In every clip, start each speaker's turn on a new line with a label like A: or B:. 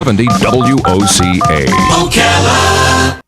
A: 70 WOCA.
B: Ocala.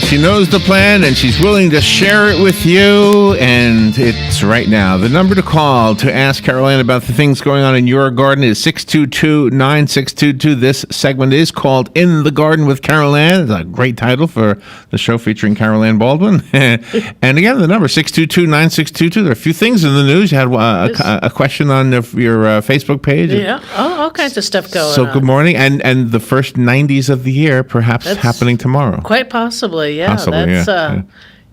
C: She knows the plan, and she's willing to share it with you, and it's right now. The number to call to ask Carolyn about the things going on in your garden is 622-9622. This segment is called In the Garden with Carolyn. It's a great title for the show featuring Carolyn Baldwin. And again, the number 622-9622. There are a few things in the news. You had a question on your Facebook page.
D: Yeah, all kinds of stuff going on.
C: So good morning, and the first 90s of the year perhaps happening tomorrow.
D: Quite possibly. Yeah,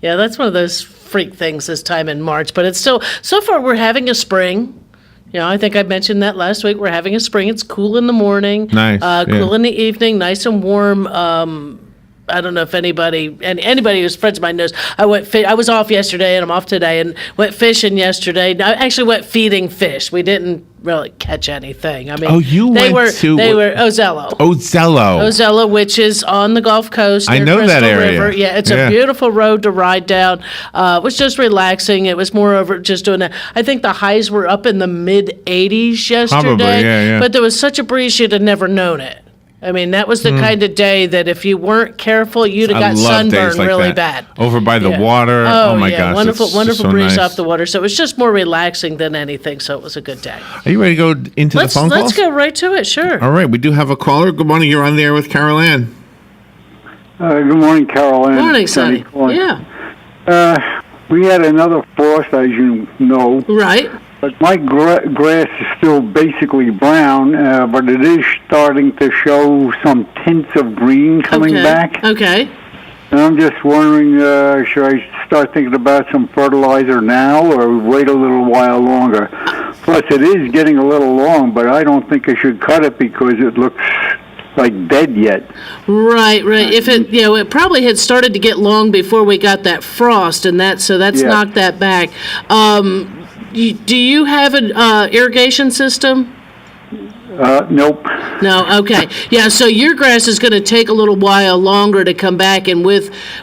D: that's one of those freak things this time in March. But it's still, so far we're having a spring. You know, I think I mentioned that last week. We're having a spring. It's cool in the morning.
C: Nice.
D: Cool in the evening. Nice and warm. I don't know if anybody who's friends of mine knows. I was off yesterday and I'm off today and went fishing yesterday. I actually went feeding fish. We didn't really catch anything. I mean, they were Ozello. Ozello, which is on the Gulf Coast.
C: I know
D: Crystal
C: that area.
D: River. Yeah, it's a beautiful road to ride down. It was just relaxing. It was moreover just doing that. I think the highs were up in the mid 80s yesterday.
C: Probably, yeah.
D: But there was such a breeze you'd have never known it. I mean, that was the kind of day that if you weren't careful, you'd have got sunburned
C: like
D: really
C: that.
D: bad.
C: Over by the water. Oh my gosh.
D: Wonderful
C: so
D: breeze
C: nice.
D: off the water. So it was just more relaxing than anything. So it was a good day.
C: Are you ready to go into the phone calls?
D: Let's go right to it. Sure.
C: All right. We do have a caller. Good morning. You're on the air with Carolyn.
E: Good morning, Carolyn.
D: Good morning, Sonny. Yeah.
E: We had another frost, as you know.
D: Right.
E: But my grass is still basically brown, but it is starting to show some tints of green coming back.
D: Okay.
E: And I'm just wondering, should I start thinking about some fertilizer now or wait a little while longer? Plus, it is getting a little long, but I don't think I should cut it because it looks like dead yet. Right.
D: If it, it probably had started to get long before we got that frost, and that's knocked that back. Do you have an irrigation system?
E: Nope.
D: No, okay. Yeah, so your grass is going to take a little while longer to come back, and we're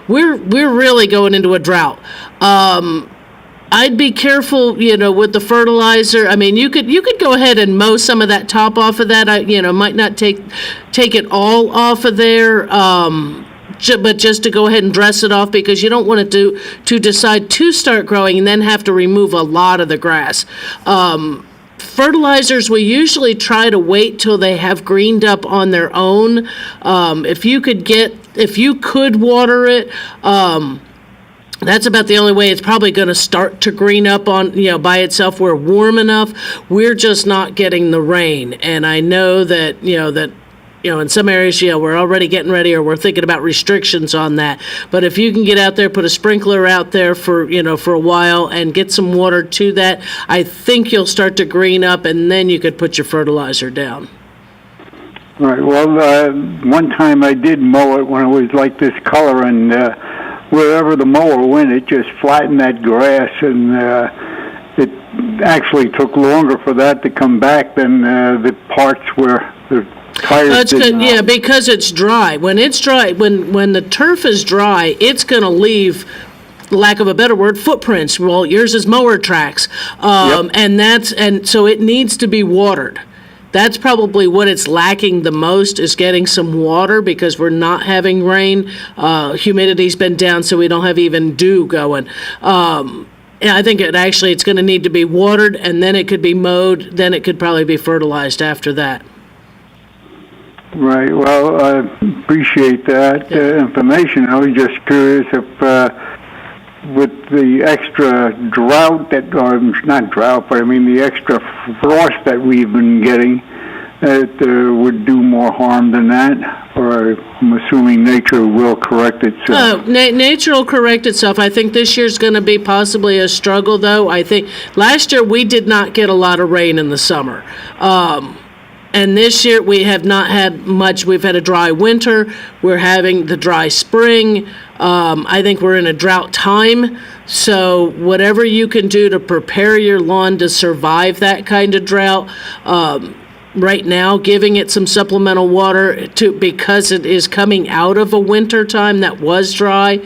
D: really going into a drought. I'd be careful, with the fertilizer. I mean, you could go ahead and mow some of that top off of that. Might not take it all off of there. But just to go ahead and dress it off, because you don't want it to decide to start growing and then have to remove a lot of the grass. Fertilizers, we usually try to wait till they have greened up on their own. If you could water it, that's about the only way it's probably going to start to green up on, by itself. We're warm enough. We're just not getting the rain. And I know that, in some areas, we're already getting ready, or we're thinking about restrictions on that. But if you can get out there, put a sprinkler out there for a while and get some water to that, I think you'll start to green up, and then you could put your fertilizer down.
E: Right. Well, one time I did mow it when it was like this color, and wherever the mower went, it just flattened that grass, and it actually took longer for that to come back than the parts where the
D: That's good. Yeah, because it's dry. When it's dry, when the turf is dry, it's going to leave, lack of a better word, footprints. Well, yours is mower tracks, and so it needs to be watered. That's probably what it's lacking the most, is getting some water, because we're not having rain. Humidity's been down, so we don't have even dew going. I think it's going to need to be watered, and then it could be mowed, then it could probably be fertilized after that.
E: Right. Well, I appreciate that information. I was just curious if, with the extra drought or not drought, but I mean the extra frost that we've been getting, it would do more harm than that, or I'm assuming nature will correct itself.
D: Nature will correct itself. I think this year's going to be possibly a struggle, though. I think last year we did not get a lot of rain in the summer. And this year we have not had much. We've had a dry winter. We're having the dry spring. I think we're in a drought time. So whatever you can do to prepare your lawn to survive that kind of drought, right now, giving it some supplemental water because it is coming out of a winter time that was dry,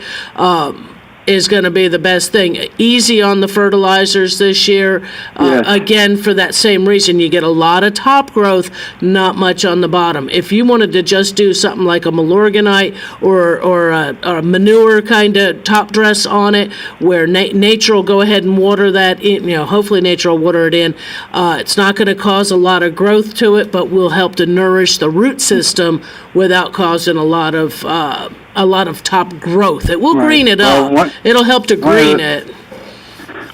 D: is going to be the best thing. Easy on the fertilizers this year.
E: Yes.
D: Again, for that same reason, you get a lot of top growth, not much on the bottom. If you wanted to just do something like a Milorganite or a manure kind of top dress on it, where nature will go ahead and water that in, hopefully nature will water it in. It's not going to cause a lot of growth to it, but will help to nourish the root system without causing a lot of top growth. It will green it up. It'll help to green it.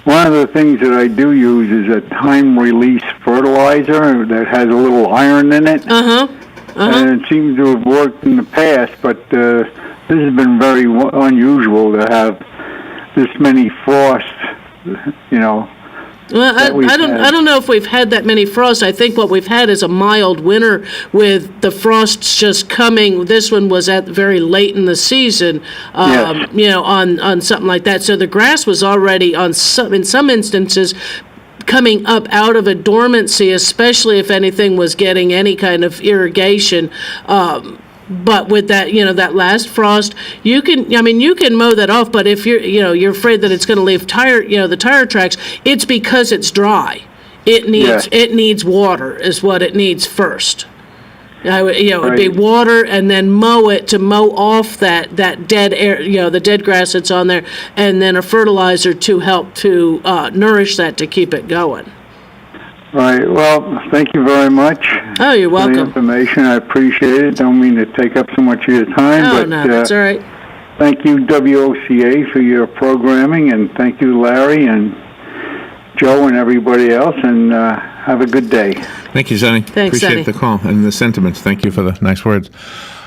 E: One of the things that I do use is a time-release fertilizer that has a little iron in it. And it seems to have worked in the past, but this has been very unusual to have this many frosts,
D: Well, I don't know if we've had that many frosts. I think what we've had is a mild winter with the frosts just coming. This one was at very late in the season,
E: Yes.
D: On something like that. So the grass was already in some instances coming up out of a dormancy, especially if anything was getting any kind of irrigation. But with that, that last frost, you can mow that off. But if you're afraid that it's going to leave the tire tracks, it's because it's dry. It needs water is what it needs first. It'd be water, and then mow it to mow off that dead air, the dead grass that's on there, and then a fertilizer to help to nourish that to keep it going.
E: Right. Well, thank you very much.
D: Oh, you're welcome.
E: For the information. I appreciate it. Don't mean to take up so much of your time.
D: Oh, no, that's all right.
E: Thank you, WOCA, for your programming, and thank you, Larry and Joe and everybody else, and have a good day.
C: Thank you, Sonny.
D: Thanks,
C: Appreciate
D: Sonny.
C: the call and the sentiments. Thank you for the nice words.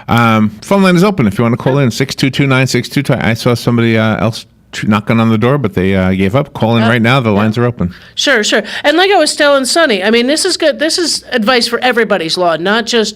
C: Phone line is open if you want to call in, 622-9622. I saw somebody else knocking on the door, but they gave up. Call in right now. The lines are open.
D: Sure. And like I was telling Sonny, I mean, this is good. This is advice for everybody's lawn, not just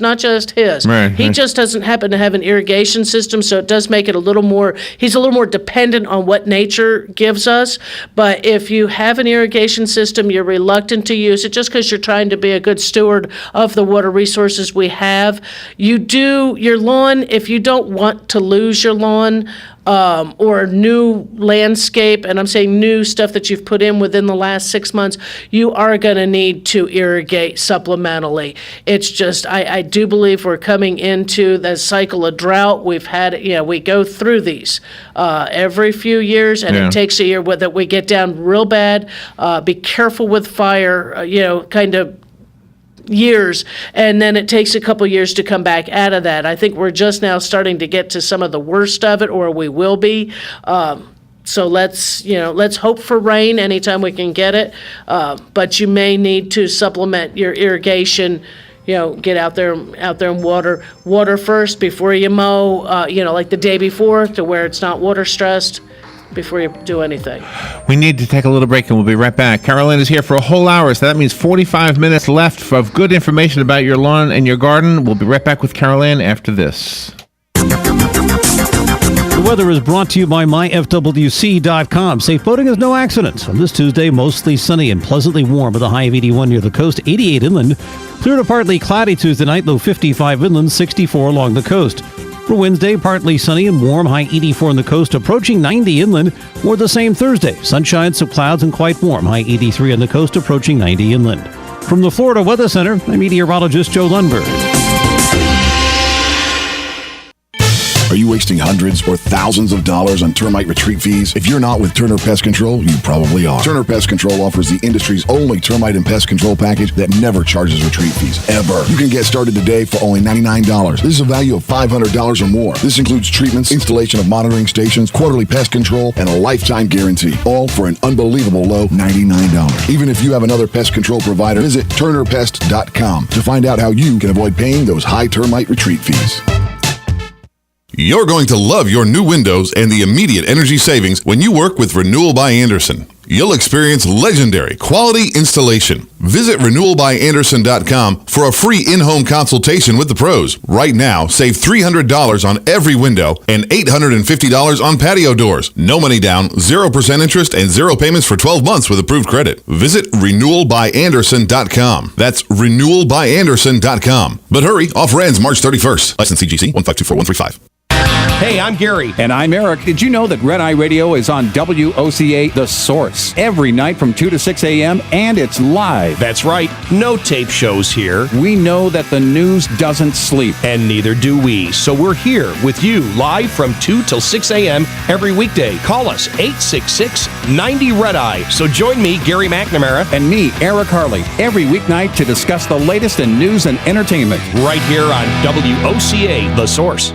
D: his.
C: Right,
D: he just doesn't happen to have an irrigation system, so it does make it he's a little more dependent on what nature gives us. But if you have an irrigation system, you're reluctant to use it just because you're trying to be a good steward of the water resources we have. Your lawn, if you don't want to lose your lawn, or new landscape, and I'm saying new stuff that you've put in within the last 6 months, you are going to need to irrigate supplementally. It's just, I do believe we're coming into the cycle of drought. We've had, we go through these every few years, and it takes a year that we get down real bad. Be careful with fire, kind of years, and then it takes a couple years to come back out of that. I think we're just now starting to get to some of the worst of it, or we will be. So let's hope for rain anytime we can get it. But you may need to supplement your irrigation. Get out there and water first before you mow. Like the day before, to where it's not water stressed before you do anything.
C: We need to take a little break, and we'll be right back. Carolyn is here for a whole hour, so that means 45 minutes left of good information about your lawn and your garden. We'll be right back with Carolyn after this.
F: The weather is brought to you by myfwc.com. Safe boating is no accident. On this Tuesday, mostly sunny and pleasantly warm with a high of 81 near the coast, 88 inland. Clear to partly cloudy Tuesday night, low 55 inland, 64 along the coast. For Wednesday, partly sunny and warm, high 84 on the coast, approaching 90 inland. Or the same Thursday, sunshine, some clouds, and quite warm, high 83 on the coast, approaching 90 inland. From the Florida Weather Center, I'm meteorologist Joe Lundberg.
G: Are you wasting hundreds or thousands of dollars on termite retreat fees? If you're not with Turner Pest Control, you probably are. Turner Pest Control offers the industry's only termite and pest control package that never charges retreat fees, ever. You can get started today for only $99. This is a value of $500 or more. This includes treatments, installation of monitoring stations, quarterly pest control, and a lifetime guarantee, all for an unbelievable low $99. Even if you have another pest control provider, visit turnerpest.com to find out how you can avoid paying those high termite retreat fees.
H: You're going to love your new windows and the immediate energy savings when you work with Renewal by Andersen. You'll experience legendary quality installation. Visit renewalbyandersen.com for a free in-home consultation with the pros. Right now, save $300 on every window and $850 on patio doors. No money down, 0% interest, and 0 payments for 12 months with approved credit. Visit renewalbyandersen.com. That's renewalbyandersen.com. But hurry, offer ends March 31st. License CGC 1524135.
I: Hey, I'm Gary. And I'm Eric. Did you know that Red Eye Radio is on WOCA The Source every night from 2 to 6 a.m. and it's live?
J: That's right. No tape shows here.
I: We know that the news doesn't sleep.
J: And neither do we. So we're here with you live from 2 till 6 a.m. every weekday. Call us 866-90-RED-EYE. So join me, Gary McNamara.
I: And me, Eric Harley, every weeknight to discuss the latest in news and entertainment.
J: Right here on WOCA The Source.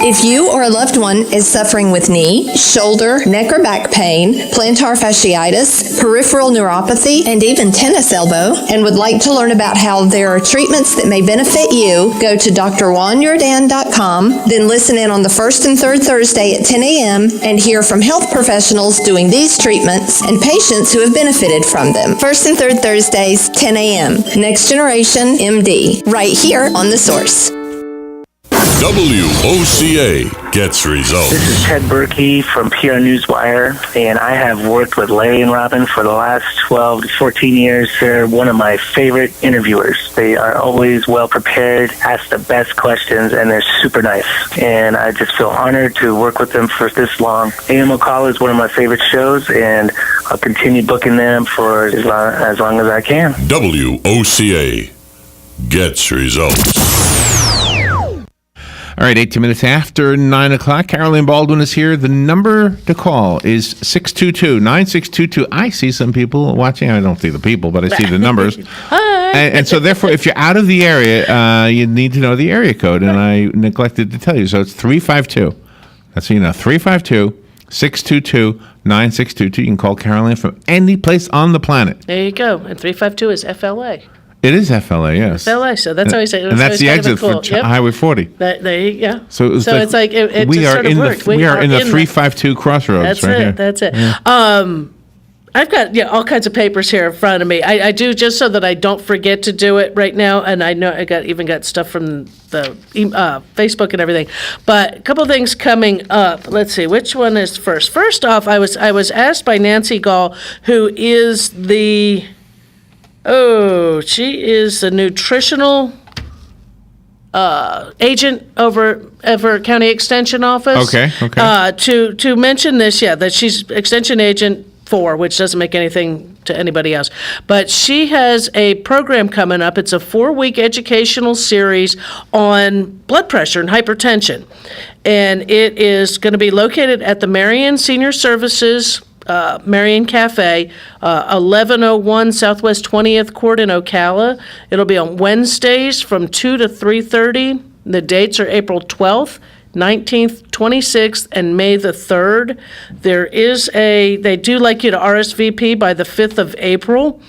K: If you or a loved one is suffering with knee, shoulder, neck or back pain, plantar fasciitis, peripheral neuropathy, and even tennis elbow, and would like to learn about how there are treatments that may benefit you, go to drjuanyordan.com, then listen in on the first and third Thursday at 10 a.m. and hear from health professionals doing these treatments and patients who have benefited from them. First and third Thursdays, 10 a.m. Next Generation MD, right here on The Source.
A: WOCA gets results.
L: This is Ted Berkey from PR Newswire, and I have worked with Larry and Robin for the last 12 to 14 years. They're one of my favorite interviewers. They are always well prepared, ask the best questions, and they're super nice. And I just feel honored to work with them for this long. AMO Call is one of my favorite shows, and I'll continue booking them for as long as I can.
A: WOCA gets results.
C: All right, 18 minutes after 9 o'clock. Carolyn Baldwin is here. The number to call is 622-9622. I see some people watching. I don't see the people, but I see the numbers.
D: Hi.
C: And so, therefore, if you're out of the area, you need to know the area code, and I neglected to tell you. So it's 352. That's so you know, 352-622-9622. You can call Carolyn from any place on the planet.
D: There you go. And 352 is FLA.
C: It is FLA, yes.
D: FLA, so that's always
C: and that's the exit for Highway 40.
D: There you go.
C: So it's like it
D: we
C: just
D: are in worked.
C: We are in the 352 crossroads.
D: That's
C: right
D: it.
C: here.
D: That's it.
C: Yeah.
D: I've got all kinds of papers here in front of me. I do just so that I don't forget to do it right now. And I know I even got stuff from the Facebook and everything. But a couple things coming up. Let's see, which one is first? First off, I was asked by Nancy Gall, who is she is the nutritional agent over Everett County Extension Office.
C: Okay.
D: To mention this, that she's Extension Agent 4, which doesn't make anything to anybody else. But she has a program coming up. It's a 4-week educational series on blood pressure and hypertension. And it is going to be located at the Marion Senior Services Marion Cafe, 1101 Southwest 20th Court in Ocala. It'll be on Wednesdays from 2 to 3:30. The dates are April 12th, 19th, 26th, and May the 3rd. They do like you to RSVP by the 5th of April.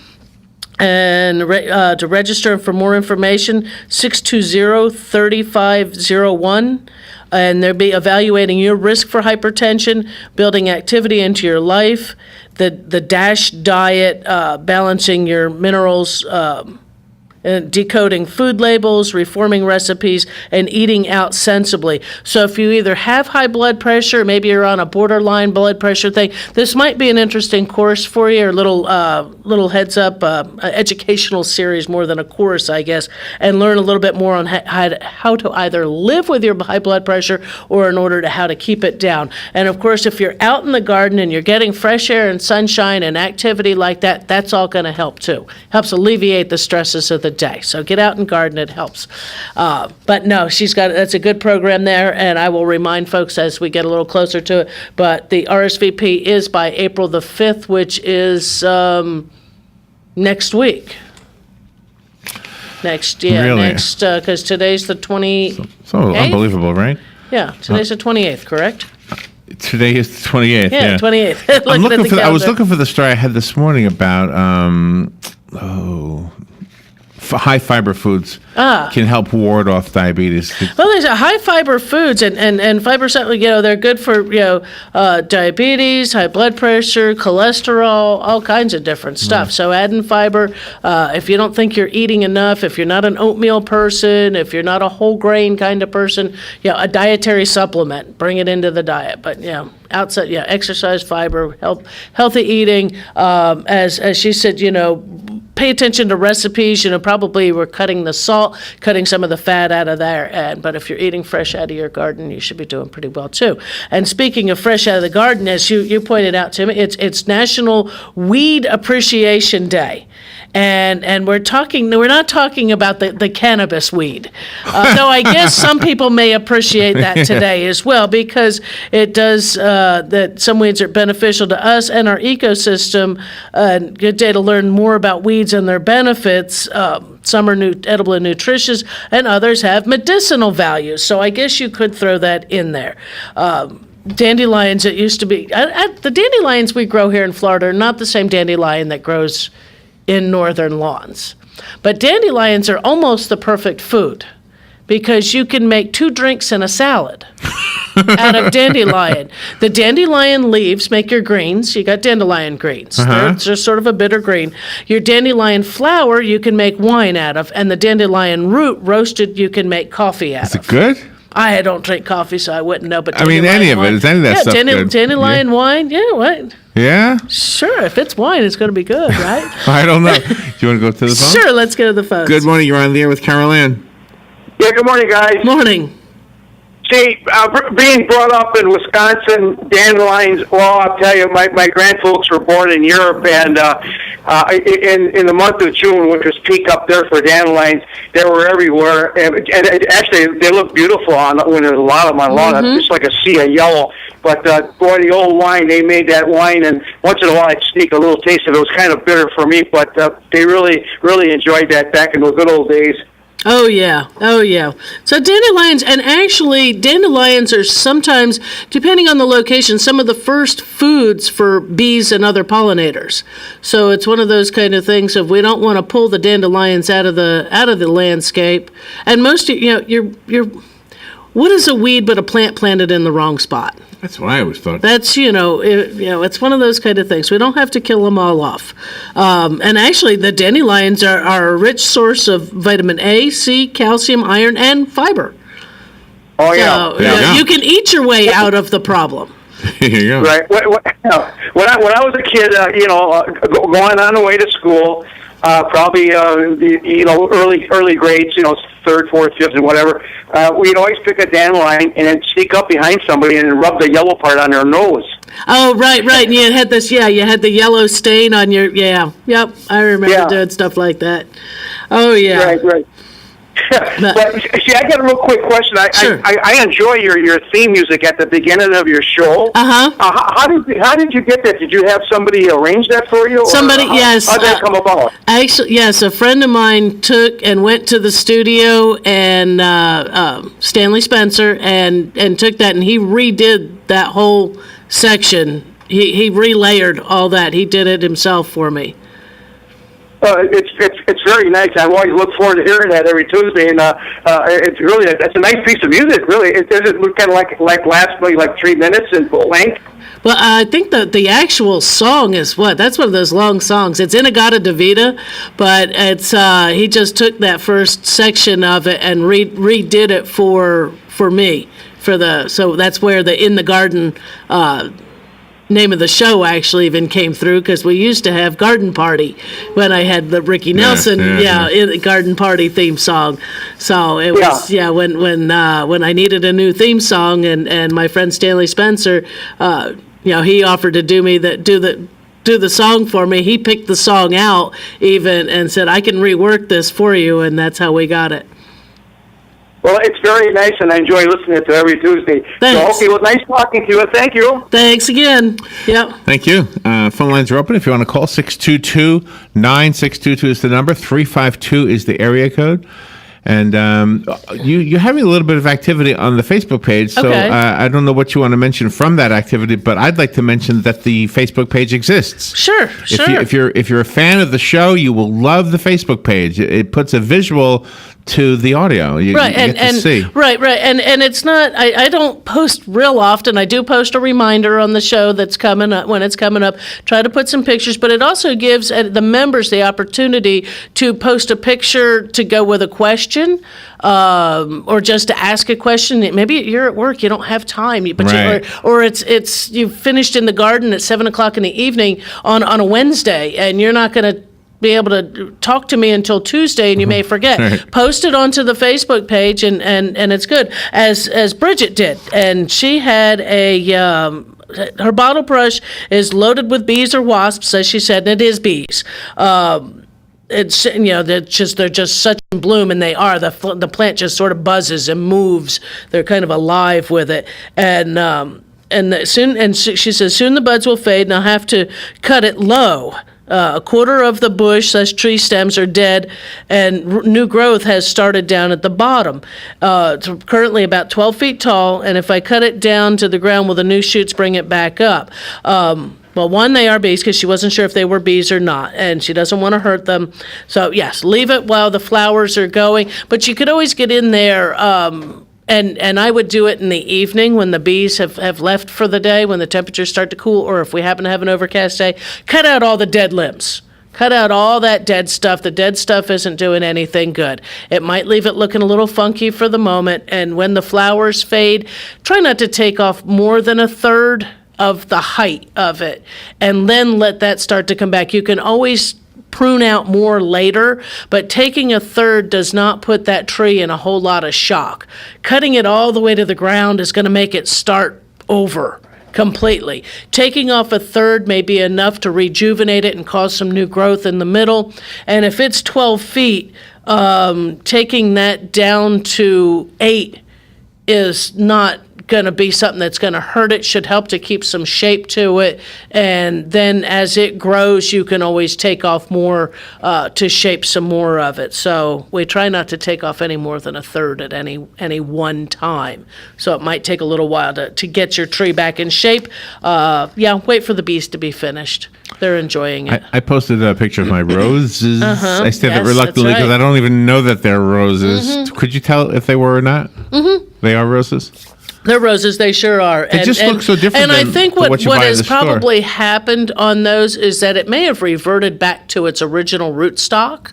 D: And to register for more information, 620-3501. And they'll be evaluating your risk for hypertension, building activity into your life, the DASH diet, balancing your minerals, decoding food labels, reforming recipes, and eating out sensibly. So if you either have high blood pressure, maybe you're on a borderline blood pressure thing, this might be an interesting course for you, or little heads up, educational series more than a course, I guess, and learn a little bit more on how to either live with your high blood pressure or in order to how to keep it down. And of course, if you're out in the garden and you're getting fresh air and sunshine and activity like that, that's all going to help too. Helps alleviate the stresses of the day. So get out and garden. It helps. But no, that's a good program there, and I will remind folks as we get a little closer to it. But the RSVP is by April the 5th, which is next week. Next, because today's the 28th.
C: So unbelievable, right?
D: Yeah, today's the 28th, correct?
C: Today is the 28th.
D: Yeah, 28th.
C: I was looking for the story I had this morning about high fiber foods can help ward off diabetes.
D: Well, there's high fiber foods, and fiber, they're good for diabetes, high blood pressure, cholesterol, all kinds of different stuff. So adding fiber, if you don't think you're eating enough, if you're not an oatmeal person, if you're not a whole grain kind of person, a dietary supplement, bring it into the diet. But outside, exercise, fiber, healthy eating. As she said, pay attention to recipes. Probably we're cutting the salt, cutting some of the fat out of there. But if you're eating fresh out of your garden, you should be doing pretty well too. And speaking of fresh out of the garden, as you pointed out to me, it's National Weed Appreciation Day. And we're not talking about the cannabis weed. Though I guess some people may appreciate that today as well, because it does, that some weeds are beneficial to us and our ecosystem. Good day to learn more about weeds and their benefits. Some are edible and nutritious, and others have medicinal values. So I guess you could throw that in there. Dandelions, it used to be, the dandelions we grow here in Florida are not the same dandelion that grows in northern lawns. But dandelions are almost the perfect food, because you can make 2 drinks and a salad out of dandelion. The dandelion leaves make your greens. You got dandelion greens. They're just sort of a bitter green. Your dandelion flower you can make wine out of, and the dandelion root roasted you can make coffee out of.
C: Is it good?
D: I don't drink coffee, so I wouldn't know. But
C: any of it. Is any of that stuff good?
D: Dandelion wine, what?
C: Yeah?
D: Sure, if it's wine, it's going to be good, right?
C: I don't know. Do you want to go to the phone?
D: Sure, let's go to the phone.
C: Good morning. You're on the air with Carolyn.
M: Yeah, good morning, guys.
D: Morning.
M: See, being brought up in Wisconsin, dandelions, well, I'll tell you, my grandfolks were born in Europe, and in the month of June, which was peak up there for dandelions, they were everywhere. And actually, they look beautiful when there's a lot of them on lawn. It's just like a sea of yellow. But, boy, the old wine, they made that wine, and once in a while I'd sneak a little taste of it. It was kind of bitter for me, but they really, really enjoyed that back in the good old days.
D: Oh, yeah. So dandelions, and actually dandelions are sometimes, depending on the location, some of the first foods for bees and other pollinators. So it's one of those kind of things of we don't want to pull the dandelions out of the landscape. And most, you're what is a weed but a plant planted in the wrong spot?
C: That's what I always thought.
D: That's, it's one of those kind of things. We don't have to kill them all off. And actually, the dandelions are a rich source of vitamin A, C, calcium, iron, and fiber.
M: Oh, yeah.
D: So, you can eat your way out of the problem.
C: Yeah.
M: Right. When I was a kid, going on the way to school, probably early grades, third, fourth, fifth, and whatever. We'd always pick a dandelion and then sneak up behind somebody and rub the yellow part on their nose.
D: Oh, right. And you had this, you had the yellow stain on your, yep. I remember doing stuff like that. Oh, yeah.
M: Right. But see, I got a real quick question. I enjoy your theme music at the beginning of your show. How did you get that? Did you have somebody arrange that for you?
D: Yes.
M: How did that come about?
D: Actually, yes. A friend of mine took and went to the studio, and Stanley Spencer, and took that, and he redid that whole section. He relayered all that. He did it himself for me.
M: It's very nice. I always look forward to hearing that every Tuesday, and it's a nice piece of music. Really, it doesn't kind of like last like 3 minutes in full length.
D: Well, I think the actual song is that's one of those long songs. It's Inagata Davida, but it's he just took that first section of it and redid it for me so that's where the In the Garden name of the show actually even came through, because we used to have Garden Party when I had the Ricky Nelson in the Garden Party theme song. So it was when I needed a new theme song, and my friend Stanley Spencer, he offered to do the do the song for me. He picked the song out even and said, I can rework this for you, and that's how we got it.
M: Well, it's very nice, and I enjoy listening to it every Tuesday.
D: Thanks.
M: So, okay, well, nice talking to you. Thank you.
D: Thanks again. Yep.
C: Thank you. Phone lines are open if you want to call. 622-9622 is the number. 352 is the area code. And you're having a little bit of activity on the Facebook page, so
D: Okay.
C: I don't know what you want to mention from that activity, but I'd like to mention that the Facebook page exists.
D: Sure.
C: If you're a fan of the show, you will love the Facebook page. It puts a visual to the audio. You get to see.
D: Right, and it's not. I don't post real often. I do post a reminder on the show that's coming up when it's coming up. Try to put some pictures, but it also gives the members the opportunity to post a picture to go with a question, or just to ask a question. Maybe you're at work, you don't have time, but
C: Right.
D: or it's you've finished in the garden at 7:00 in the evening on a Wednesday, and you're not going to be able to talk to me until Tuesday, and you may forget.
C: Right.
D: Post it onto the Facebook page, and it's good, as Bridget did, and she had her bottle brush is loaded with bees or wasps, as she said, and it is bees. It's they're just such in bloom, and they are. The plant just sort of buzzes and moves. They're kind of alive with it, and she says soon the buds will fade, and I'll have to cut it low. A quarter of the bush / tree stems are dead, and new growth has started down at the bottom. It's currently about 12 feet tall, and if I cut it down to the ground, will the new shoots bring it back up? Well, one, they are bees, because she wasn't sure if they were bees or not, and she doesn't want to hurt them. So, yes, leave it while the flowers are going, but you could always get in there. And I would do it in the evening when the bees have left for the day, when the temperatures start to cool, or if we happen to have an overcast day. Cut out all the dead limbs. Cut out all that dead stuff. The dead stuff isn't doing anything good. It might leave it looking a little funky for the moment, and when the flowers fade, try not to take off more than a third of the height of it, and then let that start to come back. You can always prune out more later, but taking a third does not put that tree in a whole lot of shock. Cutting it all the way to the ground is going to make it start over completely. Taking off a third may be enough to rejuvenate it and cause some new growth in the middle. And if it's 12 feet, taking that down to 8 is not going to be something that's going to hurt it. Should help to keep some shape to it, and then as it grows, you can always take off more to shape some more of it. So we try not to take off any more than a third at any one time. So it might take a little while to get your tree back in shape. Wait for the bees to be finished. They're enjoying it.
C: I posted a picture of my roses. I said that
D: Yes,
C: reluctantly
D: that's
C: because
D: right.
C: I don't even know that they're roses. Could you tell if they were or not? They are roses?
D: They're roses, they sure are.
C: They just look so different
D: And I
C: than
D: think
C: what
D: what
C: you buy in
D: has
C: the store.
D: probably happened on those is that it may have reverted back to its original rootstock.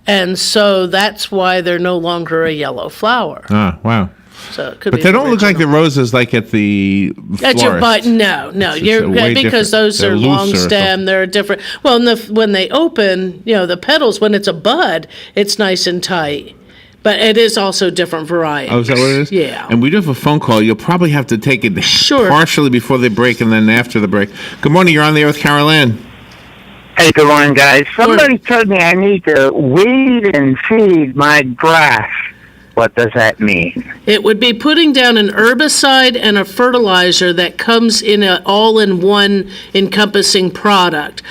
D: And so that's why they're no longer a yellow flower.
C: Ah, wow.
D: So it could
C: But
D: be
C: they
D: the
C: don't look like the
D: original.
C: roses like at the
D: At your
C: florist.
D: butt, no.
C: It's
D: You're
C: way
D: because
C: different.
D: those
C: They're
D: are long
C: looser or
D: stem.
C: something.
D: They're different. Well, when they open, the petals, when it's a bud, it's nice and tight. But it is also different varieties.
C: Oh, is that what it is?
D: Yeah.
C: And we do have a phone call. You'll probably have to take it partially before they break and then after the break. Good morning. You're on the air with Carolyn.
N: Hey, good morning, guys. Somebody told me I need to weed and feed my grass. What does that mean?
D: It would be putting down an herbicide and a fertilizer that comes in an all-in-one encompassing product.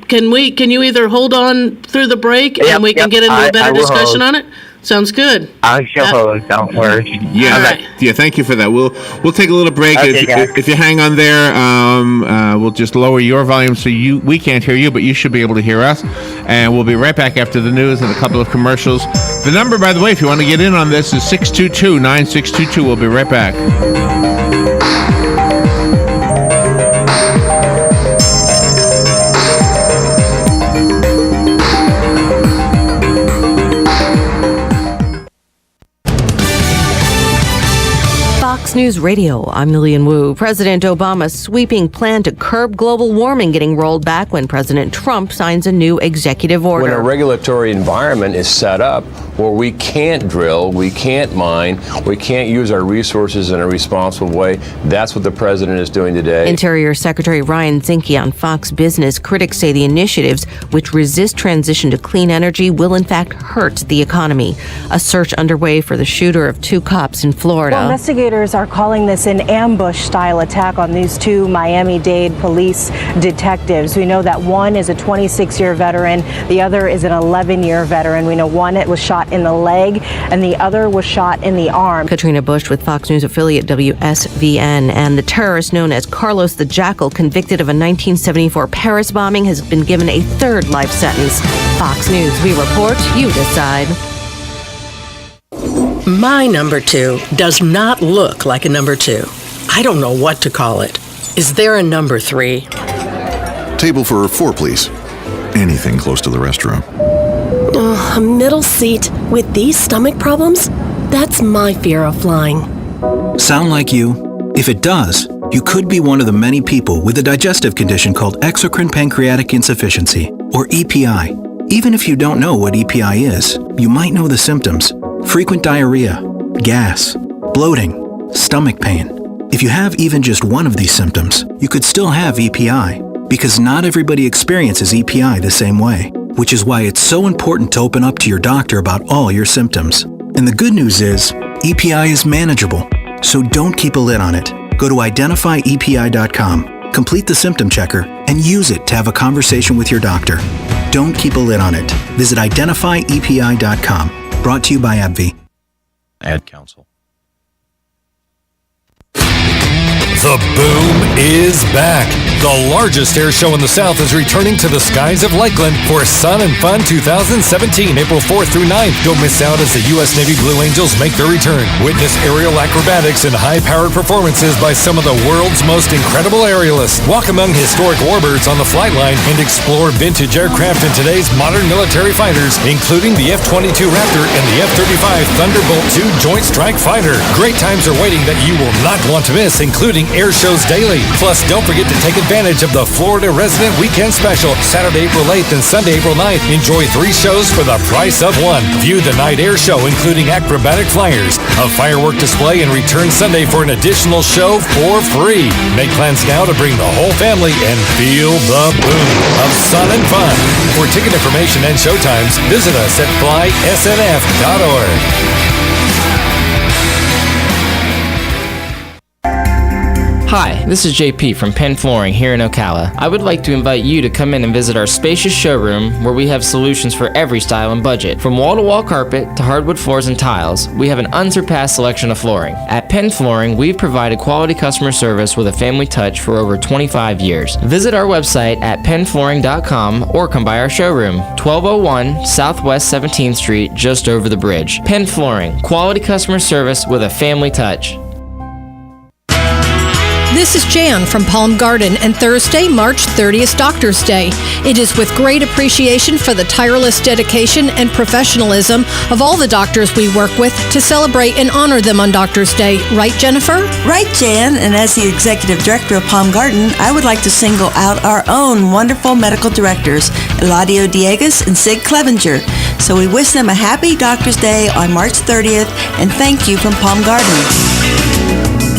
D: Can you either hold on through the break and we can get into a better discussion on it? Sounds good.
N: I shall hold. Don't worry.
C: Yeah, yeah. Thank you for that. We'll take a little break.
N: Okay, guys.
C: If you hang on there, we'll just lower your volume so we can't hear you, but you should be able to hear us. And we'll be right back after the news and a couple of commercials. The number, by the way, if you want to get in on this, is 622-9622. We'll be right back.
O: Fox News Radio, I'm Lillian Wu. President Obama's sweeping plan to curb global warming getting rolled back when President Trump signs a new executive order.
P: When a regulatory environment is set up where we can't drill, we can't mine, we can't use our resources in a responsible way, that's what the president is doing today.
O: Interior Secretary Ryan Zinke on Fox Business. Critics say the initiatives which resist transition to clean energy will in fact hurt the economy. A search underway for the shooter of 2 cops in Florida.
Q: Well, investigators are calling this an ambush-style attack on these 2 Miami-Dade police detectives. We know that one is a 26-year veteran, the other is an 11-year veteran. We know one was shot in the leg and the other was shot in the arm.
O: Katrina Bush with Fox News affiliate WSVN. And the terrorist known as Carlos the Jackal, convicted of a 1974 Paris bombing, has been given a 3rd life sentence. Fox News, we report, you decide.
R: My number 2 does not look like a number 2. I don't know what to call it. Is there a number 3?
S: Table for 4, please. Anything close to the restroom.
T: A middle seat with these stomach problems? That's my fear of flying.
U: Sound like you? If it does, you could be one of the many people with a digestive condition called exocrine pancreatic insufficiency, or EPI. Even if you don't know what EPI is, you might know the symptoms. Frequent diarrhea, gas, bloating, stomach pain. If you have even just one of these symptoms, you could still have EPI, because not everybody experiences EPI the same way, which is why it's so important to open up to your doctor about all your symptoms. And the good news is, EPI is manageable, so don't keep a lid on it. Go to identifyepi.com, complete the symptom checker, and use it to have a conversation with your doctor. Don't keep a lid on it. Visit identifyepi.com. Brought to you by AbbVie.
J: Ad Council.
V: The boom is back. The largest air show in the South is returning to the skies of Lakeland for Sun and Fun 2017, April 4th through 9th. Don't miss out as the U.S. Navy Blue Angels make their return. Witness aerial acrobatics and high-powered performances by some of the world's most incredible aerialists. Walk among historic warbirds on the flight line and explore vintage aircraft in today's modern military fighters, including the F-22 Raptor and the F-35 Thunderbolt II Joint Strike Fighter. Great times are waiting that you will not want to miss, including air shows daily. Plus, don't forget to take advantage of the Florida Resident Weekend Special, Saturday, April 8th and Sunday, April 9th. Enjoy 3 shows for the price of 1. View the night air show, including acrobatic flyers, a firework display, and return Sunday for an additional show for free. Make plans now to bring the whole family and feel the boom of Sun and Fun. For ticket information and showtimes, visit us at flysnf.org.
W: Hi, this is JP from Penn Flooring here in Ocala. I would like to invite you to come in and visit our spacious showroom where we have solutions for every style and budget. From wall-to-wall carpet to hardwood floors and tiles, we have an unsurpassed selection of flooring. At Penn Flooring, we've provided quality customer service with a family touch for over 25 years. Visit our website at pennflooring.com or come by our showroom, 1201 Southwest 17th Street, just over the bridge. Penn Flooring, quality customer service with a family touch.
X: This is Jan from Palm Garden, and Thursday, March 30th, Doctor's Day. It is with great appreciation for the tireless dedication and professionalism of all the doctors we work with to celebrate and honor them on Doctor's Day. Right, Jennifer?
Y: Right, Jan. And as the Executive Director of Palm Garden, I would like to single out our own wonderful medical directors, Eladio Diegas and Sid Clevenger. So we wish them a happy Doctor's Day on March 30th, and thank you from Palm Garden.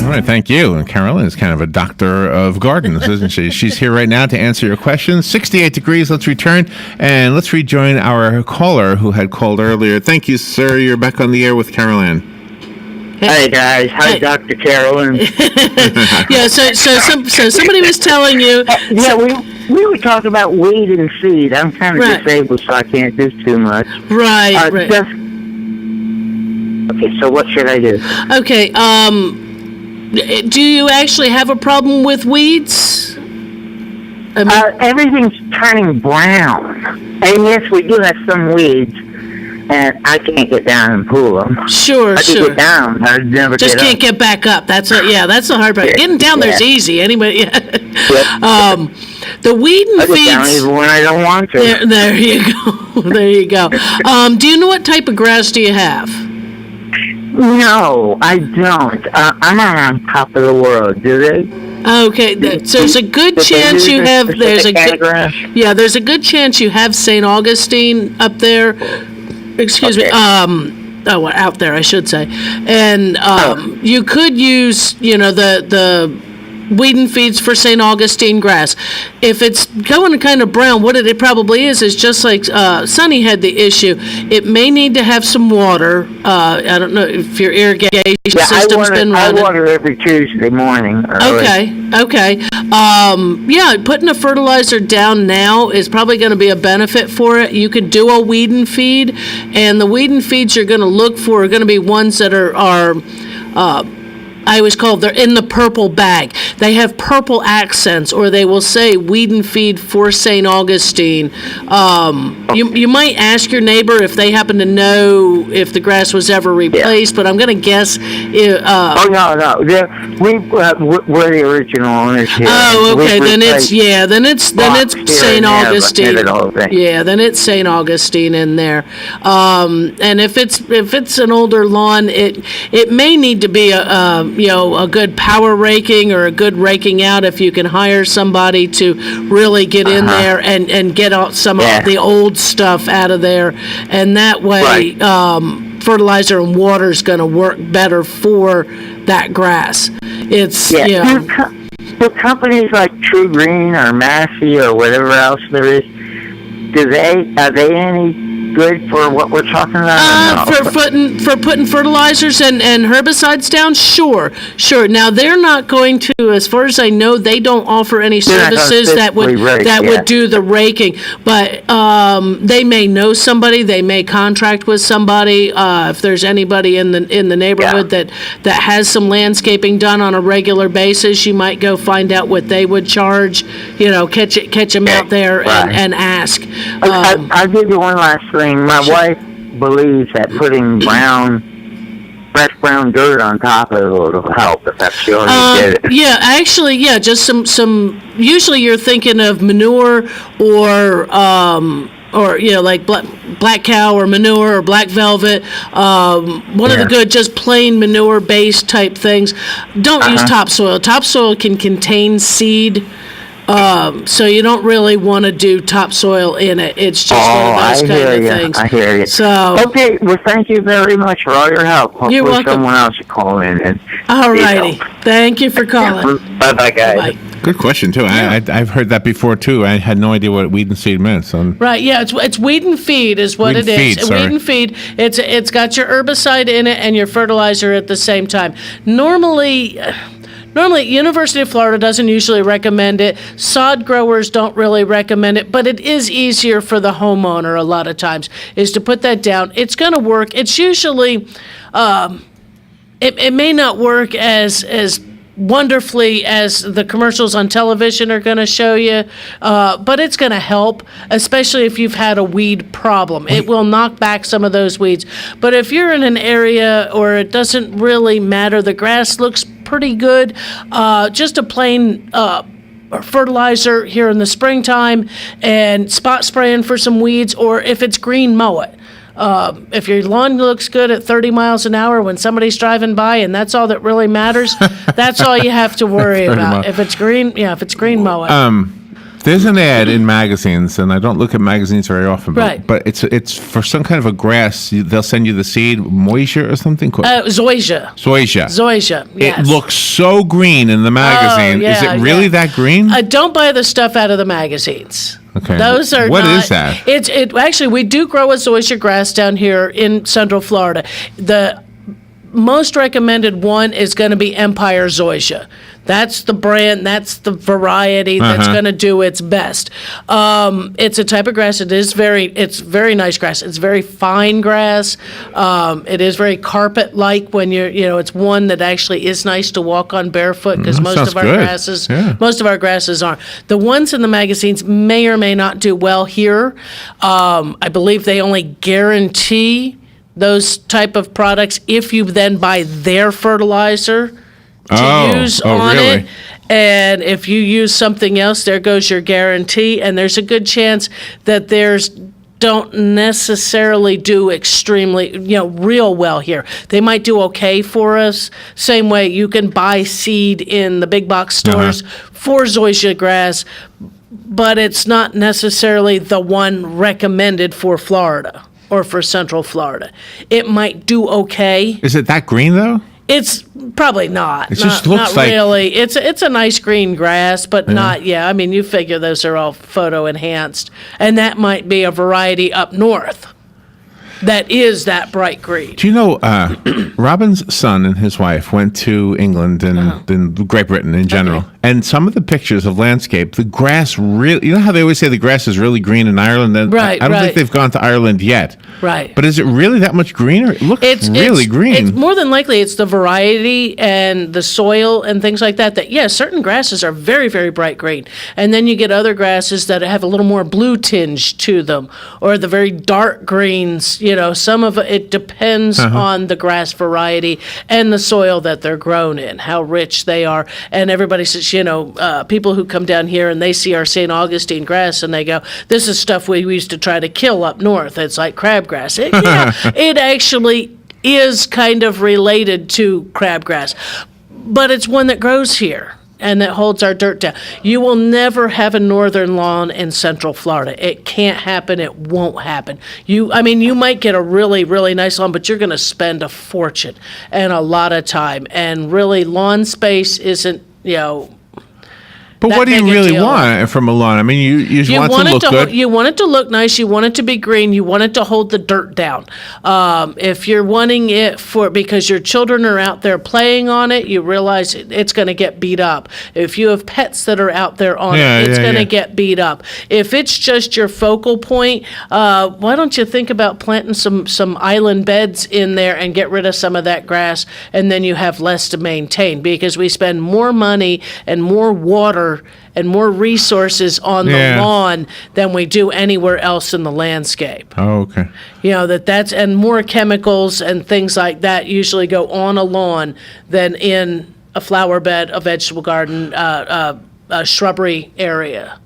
C: All right, thank you. And Carolyn is kind of a doctor of gardens, isn't she? She's here right now to answer your questions. 68 degrees, let's return, and let's rejoin our caller who had called earlier. Thank you, sir. You're back on the air with Carolyn.
N: Hey, guys. Hi, Dr. Carolyn.
D: Yeah, so somebody was telling you...
N: Yeah, we were talking about weed and seed. I'm kind of disabled, so I can't do too much.
D: Right, right.
N: Okay, so what should I do?
D: Okay, do you actually have a problem with weeds?
N: Everything's turning brown. And yes, we do have some weeds, and I can't get down and pull them.
D: Sure.
N: I can get down, I never
D: just can't get back up. That's the hard part. Getting down there's easy. Anybody? Yeah. The weed and
N: I
D: feeds.
N: get down even when I don't want to.
D: There you go. There you go. Do you know what type of grass do you have?
N: No, I don't. I'm not on top of the world, do they?
D: Okay, so there's a good chance you have. There's a there's a good chance you have St. Augustine up there. Excuse me. Out there, I should say. And you could use, the weed and feeds for St. Augustine grass. If it's going kind of brown, what it probably is just like Sonny had the issue. It may need to have some water. I don't know if your irrigation system's been running.
N: I water every Tuesday morning.
D: Okay. Putting a fertilizer down now is probably going to be a benefit for it. You could do a weed and feed, and the weed and feeds you're going to look for are going to be ones that are I always call they're in the purple bag. They have purple accents, or they will say weed and feed for St. Augustine. You might ask your neighbor if they happen to know if the grass was ever replaced, but I'm going to guess.
N: No. We're the original owners here.
D: Oh, okay. Then it's St. Augustine. Yeah, then it's St. Augustine in there. And if it's an older lawn, it may need to be a good power raking or a good raking out if you can hire somebody to really get in there and get out some of the old stuff out of there. And that way, fertilizer and water is going to work better for that grass. It's,
N: Do companies like True Green or Massey or whatever else there is, are they any good for what we're talking about?
D: For putting fertilizers and herbicides down? Sure. Now they're not going to, as far as I know, they don't offer any services that would do the raking. But they may know somebody, they may contract with somebody. If there's anybody in the neighborhood that has some landscaping done on a regular basis, you might go find out what they would charge. Catch them out there and ask.
N: I'll give you one last thing. My wife believes that putting fresh brown dirt on top of it will help if that's the only did it.
D: Yeah, actually, just some. Usually, you're thinking of manure or like black cow or manure or black velvet. One of the good, just plain manure-based type things. Don't use topsoil. Topsoil can contain seed. So you don't really want to do topsoil in it. It's just one of those kind of things.
N: I hear you.
D: So
N: okay, well, thank you very much for all your help. Hopefully
D: you're welcome.
N: Someone else will call in.
D: All righty. Thank you for calling.
N: Bye-bye, guys.
D: Bye.
C: Good question, too. Yeah. I've heard that before, too. I had no idea what weed and seed meant. So.
D: Right, it's weed and feed is what it is. Weed and feed. It's got your herbicide in it and your fertilizer at the same time. Normally, University of Florida doesn't usually recommend it. Sod growers don't really recommend it, but it is easier for the homeowner a lot of times is to put that down. It's going to work. It's usually, it may not work as wonderfully as the commercials on television are going to show you, but it's going to help, especially if you've had a weed problem. It will knock back some of those weeds. But if you're in an area or it doesn't really matter, the grass looks pretty good, just a plain fertilizer here in the springtime and spot spraying for some weeds, or if it's green, mow it. If your lawn looks good at 30 miles an hour when somebody's driving by and that's all that really matters, that's all you have to worry about. If it's green, mow it.
C: There's an ad in magazines, and I don't look at magazines very often, but it's for some kind of a grass. They'll send you the seed, moisture or something.
D: Zoysia.
C: Zoysia,
D: yes.
C: It looks so green in the magazine. Is it really that green?
D: Don't buy the stuff out of the magazines.
C: Okay.
D: Those are
C: What
D: not,
C: is that?
D: Actually, we do grow a zoysia grass down here in Central Florida. The most recommended one is going to be Empire Zoysia. That's the brand, that's the variety that's going to do its best. It's a type of grass. It's very nice grass. It's very fine grass. It is very carpet-like when it's one that actually is nice to walk on barefoot because most of our grasses aren't. The ones in the magazines may or may not do well here. I believe they only guarantee those type of products if you then buy their fertilizer to use on it. And if you use something else, there goes your guarantee. And there's a good chance that theirs don't necessarily do extremely, real well here. They might do okay for us. Same way you can buy seed in the big box stores for zoysia grass, but it's not necessarily the one recommended for Florida or for Central Florida. It might do okay.
C: Is it that green though?
D: It's probably not.
C: It just looks
D: not
C: like
D: really. It's a nice green grass, but not. Yeah, I mean, you figure those are all photo enhanced, and that might be a variety up north that is that bright green.
C: Do you know Robin's son and his wife went to England and Great Britain in general, and some of the pictures of landscape, the grass really. You know how they always say the grass is really green in Ireland.
D: Right.
C: I don't think they've gone to Ireland yet.
D: Right.
C: But is it really that much greener? It looks really green.
D: It's more than likely it's the variety and the soil and things like that. Certain grasses are very, very bright green. And then you get other grasses that have a little more blue tinge to them, or the very dark greens. Some of it depends on the grass variety and the soil that they're grown in, how rich they are. And everybody says, people who come down here and they see our St. Augustine grass and they go, this is stuff we used to try to kill up north. It's like crabgrass. It actually is kind of related to crabgrass, but it's one that grows here and that holds our dirt down. You will never have a northern lawn in Central Florida. It can't happen. It won't happen. You might get a really, really nice lawn, but you're going to spend a fortune and a lot of time. And really, lawn space isn't,
C: But what do you really want from a lawn? I mean, you just want it to look good.
D: You want it to look nice. You want it to be green. You want it to hold the dirt down. If you're wanting it because your children are out there playing on it, you realize it's going to get beat up. If you have pets that are out there on it, it's going to get beat up. If it's just your focal point, why don't you think about planting some island beds in there and get rid of some of that grass, and then you have less to maintain, because we spend more money and more water and more resources on the lawn than we do anywhere else in the landscape.
C: Oh, okay.
D: And more chemicals and things like that usually go on a lawn than in a flower bed, a vegetable garden, a shrubbery area.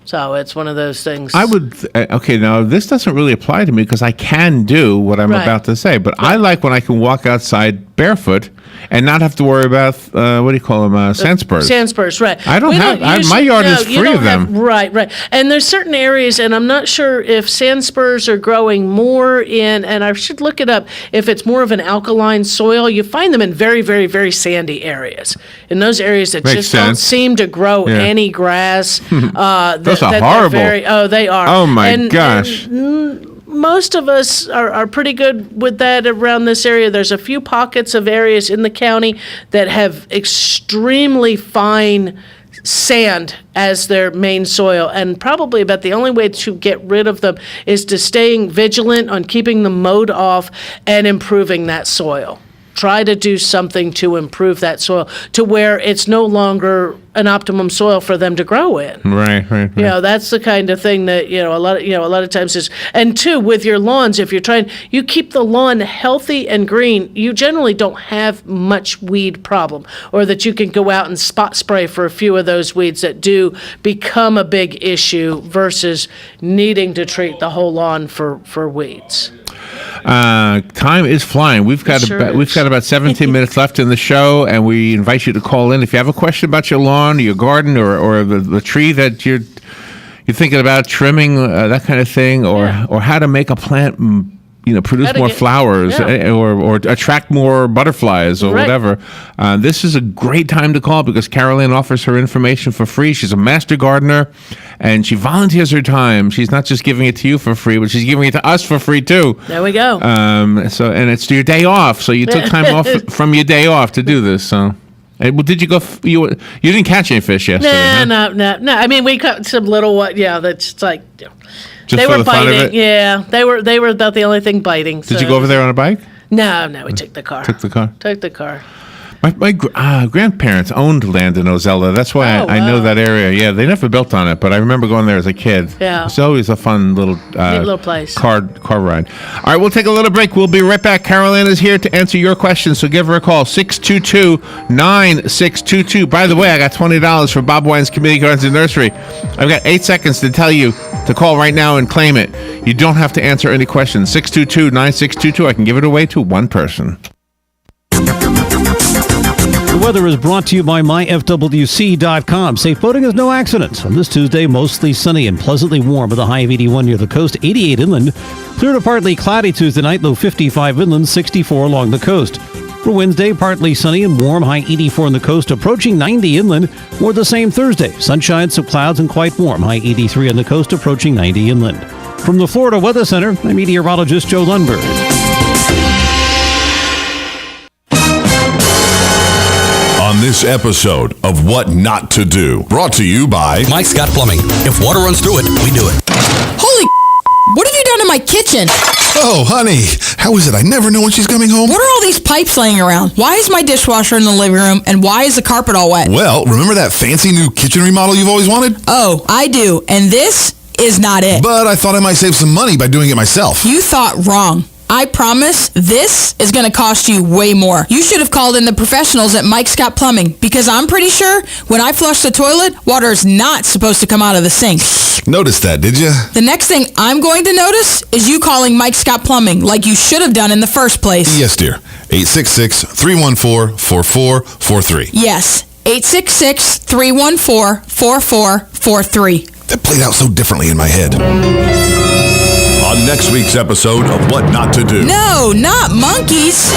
D: So it's one of those things.
C: I would, now this doesn't really apply to me because I can do what I'm about to say, but I like when I can walk outside barefoot and not have to worry about, what do you call them, sandspurs.
D: Sandspurs, right.
C: I don't my yard is free of them.
D: Right. And there's certain areas, and I'm not sure if sandspurs are growing more in, and I should look it up, if it's more of an alkaline soil. You find them in very, very, very sandy areas. In those areas that don't seem to grow any grass.
C: Those are horrible.
D: They are.
C: Oh, my gosh.
D: Most of us are pretty good with that around this area. There's a few pockets of areas in the county that have extremely fine sand as their main soil, and probably about the only way to get rid of them is to staying vigilant on keeping them mowed off and improving that soil. Try to do something to improve that soil to where it's no longer an optimum soil for them to grow in.
C: Right.
D: That's the kind of thing that a lot of times is. And two, with your lawns, if you keep the lawn healthy and green, you generally don't have much weed problem, or that you can go out and spot spray for a few of those weeds that do become a big issue versus needing to treat the whole lawn for weeds.
C: Time is flying. We've got about 17 minutes left in the show, and we invite you to call in if you have a question about your lawn, your garden, or the tree that you're thinking about trimming, that kind of thing, or how to make a plant produce more flowers, or attract more butterflies, or whatever. This is a great time to call because Carolyn offers her information for free. She's a master gardener, and she volunteers her time. She's not just giving it to you for free, but she's giving it to us for free too.
D: There we go.
C: And it's your day off, so you took time off from your day off to do this. So. Did you go? You didn't catch any fish yesterday?
D: No. I mean, we caught some little one. Yeah, that's like.
C: Just
D: they
C: for
D: were
C: the fun of
D: biting.
C: it?
D: Yeah, they were about the only thing biting.
C: Did you go over there on a bike?
D: No, we took the car.
C: Took the car. My grandparents owned land in Ozella. That's why I know that area. Yeah, they never built on it, but I remember going there as a kid.
D: Yeah.
C: It's always a fun little
D: place.
C: Car ride. All right, we'll take a little break. We'll be right back. Carolyn is here to answer your questions, so give her a call, 622-9622. By the way, I got $20 for Bob Wine's Community Gardens and Nursery. I've got 8 seconds to tell you to call right now and claim it. You don't have to answer any questions. 622-9622. I can give it away to one person.
B: The weather is brought to you by myfwc.com. Safe boating is no accident. On this Tuesday, mostly sunny and pleasantly warm with a high of 81 near the coast, 88 inland. Clear to partly cloudy Tuesday night, low 55 inland, 64 along the coast. For Wednesday, partly sunny and warm, high 84 on the coast, approaching 90 inland. More the same Thursday. Sunshine, some clouds, and quite warm, high 83 on the coast, approaching 90 inland. From the Florida Weather Center, I'm meteorologist Joe Lundberg.
A: On this episode of What Not to Do, brought to you by
E: Mike Scott Plumbing. If water runs through it, we do it.
F: Holy what have you done to my kitchen?
S: Oh, honey, how is it? I never know when she's coming home.
F: What are all these pipes laying around? Why is my dishwasher in the living room, and why is the carpet all wet?
S: Well, remember that fancy new kitchen remodel you've always wanted?
F: Oh, I do, and this is not it.
S: But I thought I might save some money by doing it myself.
F: You thought wrong. I promise this is going to cost you way more. You should have called in the professionals at Mike Scott Plumbing, because I'm pretty sure when I flush the toilet, water is not supposed to come out of the sink.
S: Noticed that, did you?
F: The next thing I'm going to notice is you calling Mike Scott Plumbing like you should have done in the first place.
S: Yes, dear. 866-314-4443.
F: Yes, 866-314-4443.
S: That played out so differently in my head.
A: On next week's episode of What Not to Do.
F: No, not monkeys.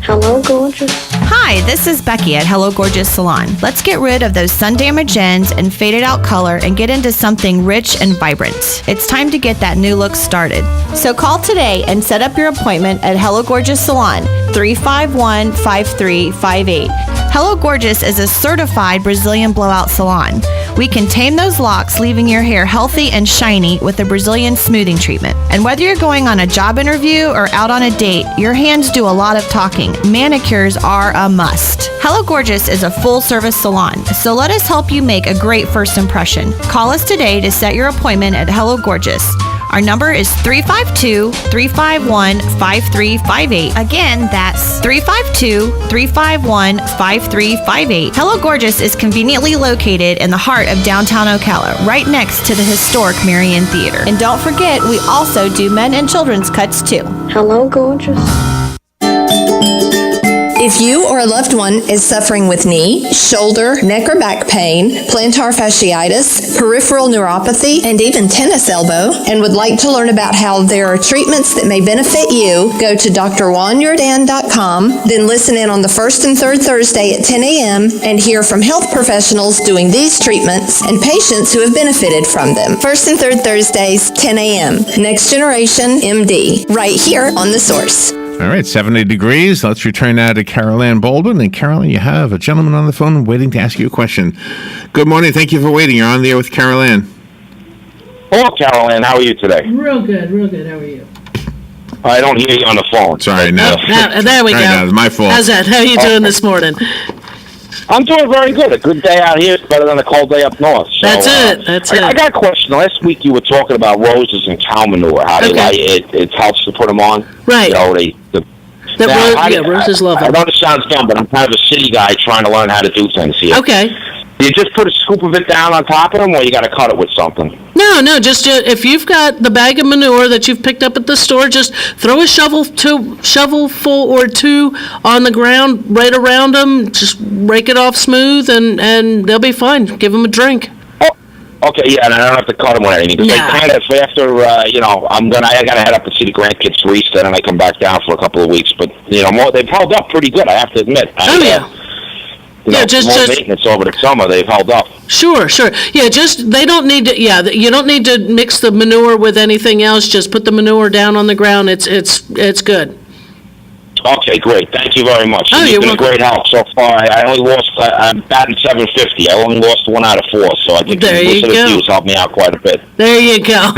G: Hello, gorgeous.
O: Hi, this is Becky at Hello Gorgeous Salon. Let's get rid of those sun-damaged ends and faded out color and get into something rich and vibrant. It's time to get that new look started. So call today and set up your appointment at Hello Gorgeous Salon, 351-5358. Hello Gorgeous is a certified Brazilian blowout salon. We can tame those locks, leaving your hair healthy and shiny with a Brazilian smoothing treatment. And whether you're going on a job interview or out on a date, your hands do a lot of talking. Manicures are a must. Hello Gorgeous is a full-service salon, so let us help you make a great first impression. Call us today to set your appointment at Hello Gorgeous. Our number is 352-351-5358. Again, that's 352-351-5358. Hello Gorgeous is conveniently located in the heart of downtown Ocala, right next to the historic Marion Theater. And don't forget, we also do men and children's cuts too.
G: Hello, gorgeous.
K: If you or a loved one is suffering with knee, shoulder, neck or back pain, plantar fasciitis, peripheral neuropathy, and even tennis elbow, and would like to learn about how there are treatments that may benefit you, go to drjuanyordan.com, then listen in on the first and third Thursday at 10 a.m. and hear from health professionals doing these treatments and patients who have benefited from them. First and third Thursdays, 10 a.m. Next Generation MD, right here on The Source.
C: All right, 70 degrees. Let's return now to Carolyn Baldwin. And Carolyn, you have a gentleman on the phone waiting to ask you a question. Good morning. Thank you for waiting. You're on the air with Carolyn.
H: Hello, Carolyn. How are you today?
D: Real good, real good. How are you?
H: I don't hear you on the phone.
C: Sorry, no.
D: There we go.
C: Now, it's my fault.
D: How's that? How are you doing this morning?
H: I'm doing very good. A good day out here is better than a cold day up north. So,
D: That's it.
H: I got a question. Last week you were talking about roses and cow manure, how they like it helps to put them on.
D: Right.
H: You know,
D: roses love them.
H: I know it sounds dumb, but I'm kind of a city guy trying to learn how to do things here.
D: Okay.
H: You just put a scoop of it down on top of them, or you got to cut it with something?
D: No, just if you've got the bag of manure that you've picked up at the store, just throw a shovelful or two on the ground right around them. Just rake it off smooth, and they'll be fine. Give them a drink.
H: Okay, yeah, and I don't have to cut them or anything. Because I kind of, after, I got to head up and see the grandkids for Easter, and then I come back down for a couple of weeks. But, they've held up pretty good, I have to admit.
D: Just
H: maintenance over the summer, they've held up.
D: Sure. Yeah, they don't need to, you don't need to mix the manure with anything else. Just put the manure down on the ground. It's good.
H: Okay, great. Thank you very much.
D: Oh,
H: You've
D: you're
H: been
D: welcome.
H: a great help so far. I only lost, I'm batting 750. I only lost 1 out of 4, so I think
D: There you
H: listening
D: go.
H: to you has helped me out quite a bit.
D: There you go.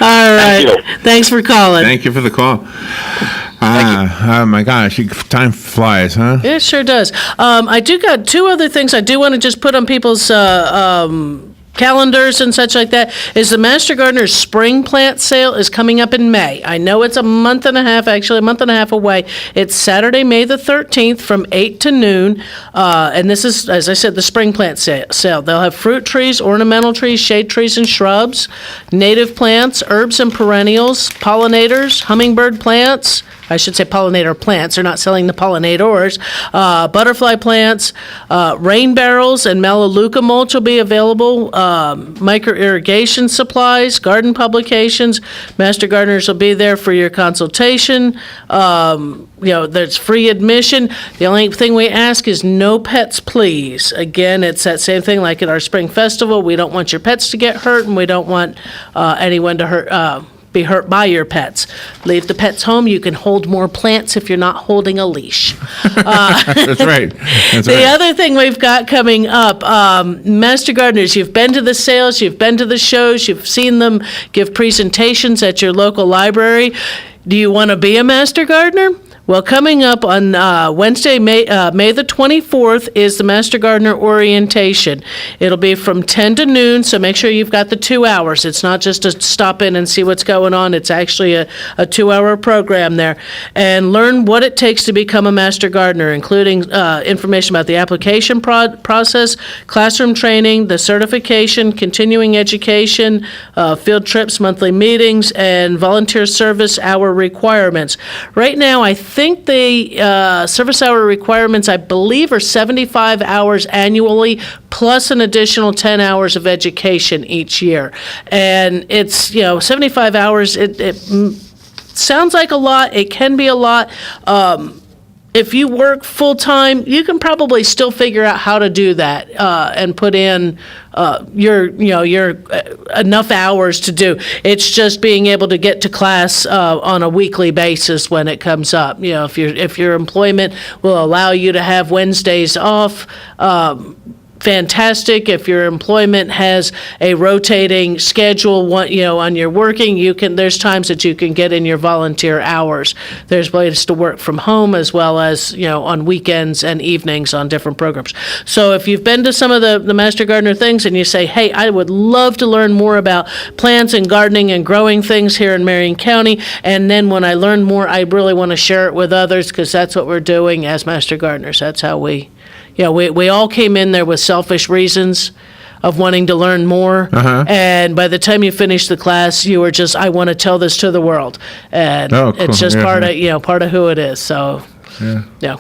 D: All right.
H: you.
D: Thanks for calling.
C: Thank you for the call. Oh my gosh, time flies, huh?
D: It sure does. I do got 2 other things I do want to just put on people's calendars and such like that. Is the Master Gardener's spring plant sale is coming up in May. I know it's a month and a half away. It's Saturday, May the 13th from 8 to noon. And this is, as I said, the spring plant sale. They'll have fruit trees, ornamental trees, shade trees and shrubs, native plants, herbs and perennials, pollinators, hummingbird plants. I should say pollinator plants. They're not selling the pollinators. Butterfly plants, rain barrels, and melaleuca mulch will be available. Micro irrigation supplies, garden publications. Master Gardeners will be there for your consultation. There's free admission. The only thing we ask is no pets, please. Again, it's that same thing like at our spring festival. We don't want your pets to get hurt, and we don't want anyone to be hurt by your pets. Leave the pets home. You can hold more plants if you're not holding a leash.
C: That's right.
D: The other thing we've got coming up, Master Gardeners, you've been to the sales, you've been to the shows, you've seen them give presentations at your local library. Do you want to be a Master Gardener? Well, coming up on Wednesday, May the 24th, is the Master Gardener orientation. It'll be from 10 to noon, so make sure you've got the 2 hours. It's not just to stop in and see what's going on. It's actually a 2-hour program there. And learn what it takes to become a Master Gardener, including information about the application process, classroom training, the certification, continuing education, field trips, monthly meetings, and volunteer service hour requirements. Right now, I think the service hour requirements, I believe, are 75 hours annually, plus an additional 10 hours of education each year. And it's, 75 hours, it sounds like a lot. It can be a lot. If you work full-time, you can probably still figure out how to do that and put in your enough hours to do. It's just being able to get to class on a weekly basis when it comes up. If your employment will allow you to have Wednesdays off, fantastic. If your employment has a rotating schedule, on your working, there's times that you can get in your volunteer hours. There's ways to work from home as well as, on weekends and evenings on different programs. So if you've been to some of the Master Gardener things and you say, hey, I would love to learn more about plants and gardening and growing things here in Marion County, and then when I learn more, I really want to share it with others, because that's what we're doing as Master Gardeners. That's how we all came in there with selfish reasons of wanting to learn more. And by the time you finish the class, you were just, I want to tell this to the world. And
C: cool.
D: it's just part of who it is. So,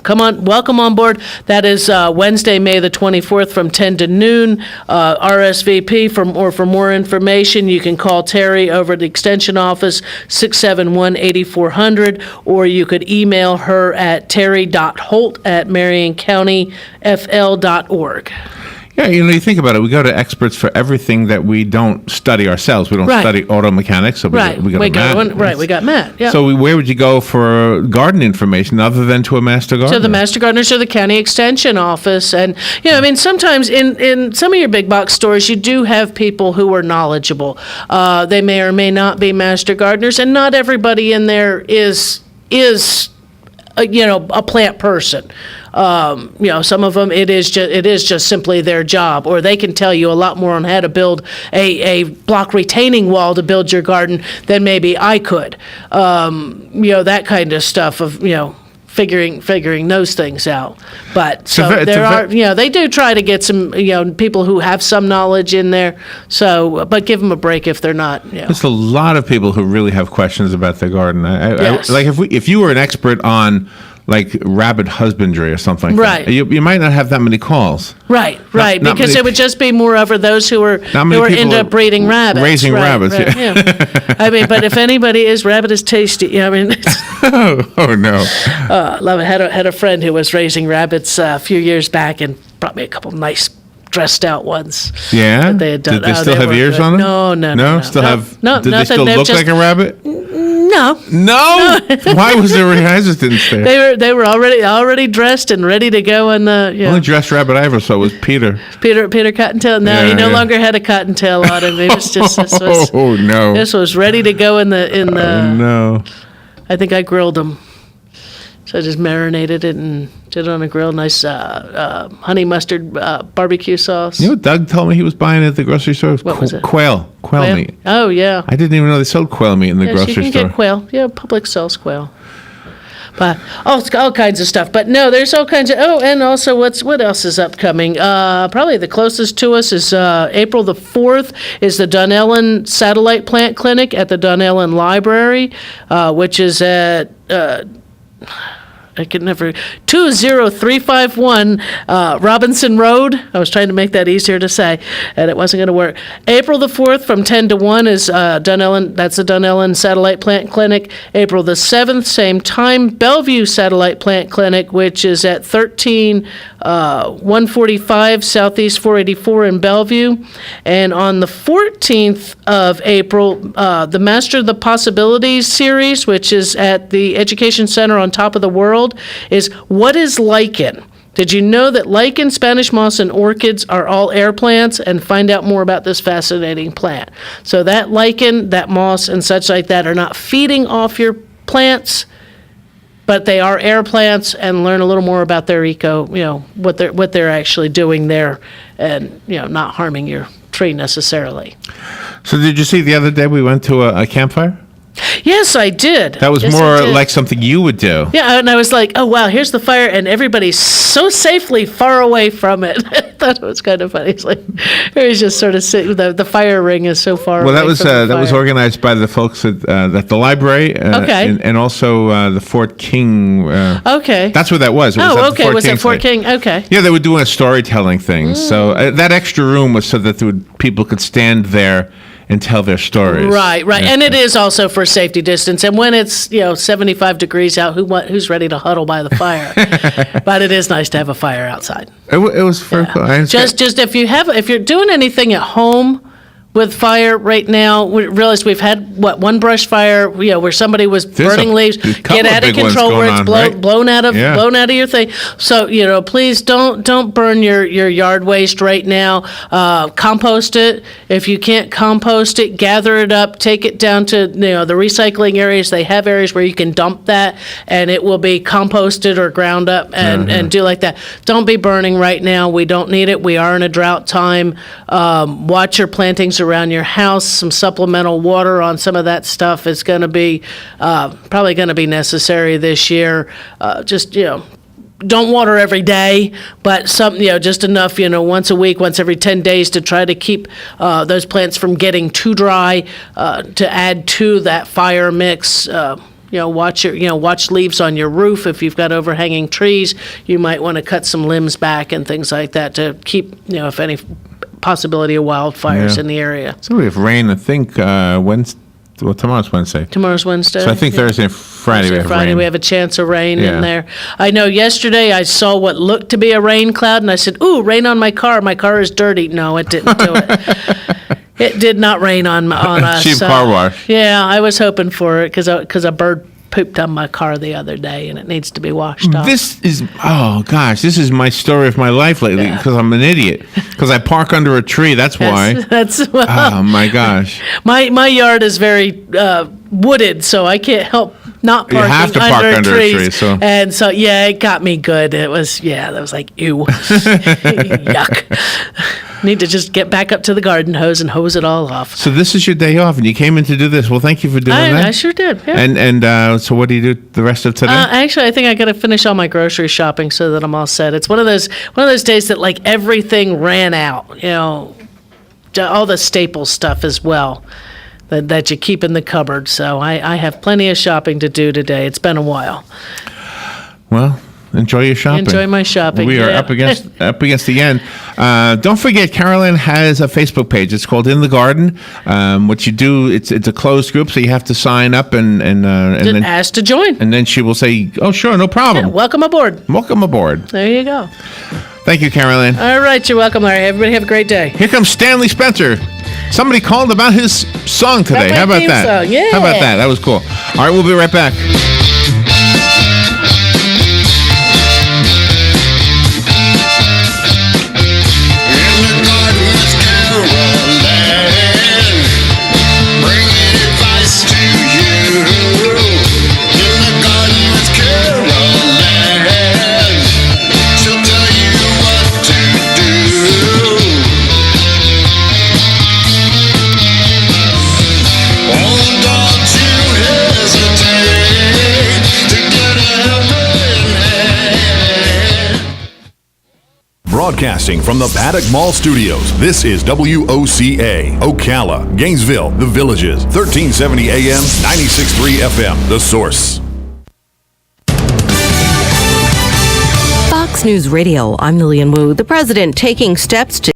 D: come on, welcome on board. That is Wednesday, May the 24th from 10 to noon. RSVP for more information, you can call Terry over at the Extension office, 671-8400, or you could email her at terry.holt@marioncountyfl.org.
C: Yeah, you think about it. We go to experts for everything that we don't study ourselves. We don't study auto mechanics, so we go to Matt.
D: We got Matt. Yeah.
C: So where would you go for garden information other than to a Master Gardener?
D: To the Master Gardeners or the County Extension office. And, sometimes in some of your big box stores, you do have people who are knowledgeable. They may or may not be Master Gardeners, and not everybody in there is a plant person. Some of them it is just simply their job, or they can tell you a lot more on how to build a block retaining wall to build your garden than maybe I could. That kind of stuff of figuring those things out. But they do try to get some people who have some knowledge in there. So, but give them a break if they're not.
C: There's a lot of people who really have questions about their garden.
D: Yes.
C: If you were an expert on like rabbit husbandry or something like that, you might not have that many calls.
D: Right, because it would just be more of those who are into up breeding rabbits.
C: Raising rabbits, yeah.
D: I mean, but if anybody is, rabbit is tasty.
C: Oh no.
D: Love it. Had a friend who was raising rabbits a few years back and brought me a couple nice dressed out ones.
C: Yeah?
D: That they had done.
C: Did they still have ears on them?
D: No.
C: Still have?
D: No,
C: did
D: nothing.
C: They still look like a rabbit?
D: No.
C: No? Why was there hesitance there?
D: They were already dressed and ready to go on the.
C: The only dressed rabbit I ever saw was Peter.
D: Peter Cottontail. No, he no longer had a cottontail on him. He was just.
C: Oh no!
D: This was ready to go in the.
C: Oh no!
D: I think I grilled him. So I just marinated it and did it on a grill. Nice honey mustard barbecue sauce.
C: You know what Doug told me he was buying at the grocery store?
D: What was it?
C: Quail meat.
D: Oh, yeah.
C: I didn't even know they sold quail meat in the grocery
D: store. You can get quail. Yeah, Publix sells quail. But all kinds of stuff. But no, there's all kinds of. Oh, and also what else is upcoming? Probably the closest to us is April the 4th is the Dandelion Satellite Plant Clinic at the Dandelion Library, which is at. I could never 20351 Robinson Road. I was trying to make that easier to say, and it wasn't going to work. April the 4th from 10 to 1 is Dandelion. That's the Dandelion Satellite Plant Clinic. April the 7th, same time, Bellevue Satellite Plant Clinic, which is at 145 Southeast 484 in Bellevue. And on the 14th of April, the Master of the Possibilities series, which is at the Education Center on Top of the World, is What is Lichen? Did you know that lichen, Spanish moss, and orchids are all air plants? And find out more about this fascinating plant. So that lichen, that moss, and such like that are not feeding off your plants, but they are air plants, and learn a little more about their what they're actually doing there, and not harming your tree necessarily.
C: So did you see the other day we went to a campfire?
D: Yes, I did.
C: That was more like something you would do.
D: Yeah, and I was like, oh, wow, here's the fire, and everybody's so safely far away from it. I thought it was kind of funny. It's like, it was just sort of sitting, the fire ring is so far away
C: that was
D: from the
C: that was
D: fire.
C: Organized by the folks at the library.
D: Okay.
C: And also the Fort King.
D: Okay.
C: That's what that was. It was
D: okay. Was it Fort King? Okay.
C: Yeah, they were doing a storytelling thing. So that extra room was so that people could stand there and tell their stories.
D: Right. And it is also for safety distance. And when it's 75 degrees out, who's ready to huddle by the fire? But it is nice to have a fire outside.
C: It was very cool.
D: Just if you're doing anything at home with fire right now, we realize we've had one brush fire, where somebody was burning leaves, get out of control where it's blown out of your thing. So please don't burn your yard waste right now. Compost it. If you can't compost it, gather it up, take it down to the recycling areas. They have areas where you can dump that, and it will be composted or ground up and do like that. Don't be burning right now. We don't need it. We are in a drought time. Watch your plantings around your house. Some supplemental water on some of that stuff is going to be probably going to be necessary this year. Don't water every day, but just enough, once a week, once every 10 days to try to keep those plants from getting too dry, to add to that fire mix. Watch leaves on your roof. If you've got overhanging trees, you might want to cut some limbs back and things like that to keep, if any possibility of wildfires in the area.
C: So we have rain, I think, Wednesday. Well, tomorrow's Wednesday.
D: Tomorrow's Wednesday.
C: So I think Thursday and Friday we have rain.
D: We have a chance of rain in there. I know yesterday I saw what looked to be a rain cloud, and I said, ooh, rain on my car. My car is dirty. No, it didn't do it. It did not rain on us.
C: Cheap car wash.
D: Yeah, I was hoping for it because a bird pooped on my car the other day, and it needs to be washed off.
C: This is my story of my life lately, because I'm an idiot. Because I park under a tree, that's why. Oh, my gosh.
D: My yard is very wooded, so I can't help not parking
C: you have to park under a tree. So.
D: And so, it got me good. It was, that was like, ew. Yuck. Need to just get back up to the garden hose and hose it all off.
C: So this is your day off, and you came in to do this. Well, thank you for doing that.
D: I sure did. Yeah.
C: And so what do you do the rest of today?
D: Actually, I think I got to finish all my grocery shopping so that I'm all set. It's one of those days that like everything ran out. All the staple stuff as well that you keep in the cupboard. So I have plenty of shopping to do today. It's been a while.
C: Well, enjoy your shopping.
D: Enjoy my shopping.
C: We are up against the end. Don't forget, Carolyn has a Facebook page. It's called In the Garden. What you do, it's a closed group, so you have to sign up and then
D: ask to join.
C: And then she will say, "Oh, sure, no problem.
D: Yeah, welcome aboard."
C: Welcome aboard.
D: There you go.
C: Thank you, Carolyn.
D: All right, you're welcome, Larry. Everybody have a great day.
C: Here comes Stanley Spencer. Somebody called about his song today.
D: That's
C: How
D: my
C: about
D: theme
C: that?
D: song, yeah.
C: How about that? That was cool. All right, we'll be right back.
A: Broadcasting from the Paddock Mall Studios, this is WOCA, Ocala, Gainesville, The Villages, 1370 AM, 96.3 FM, The Source.
O: Fox News Radio, I'm Lillian Wu. The president taking steps to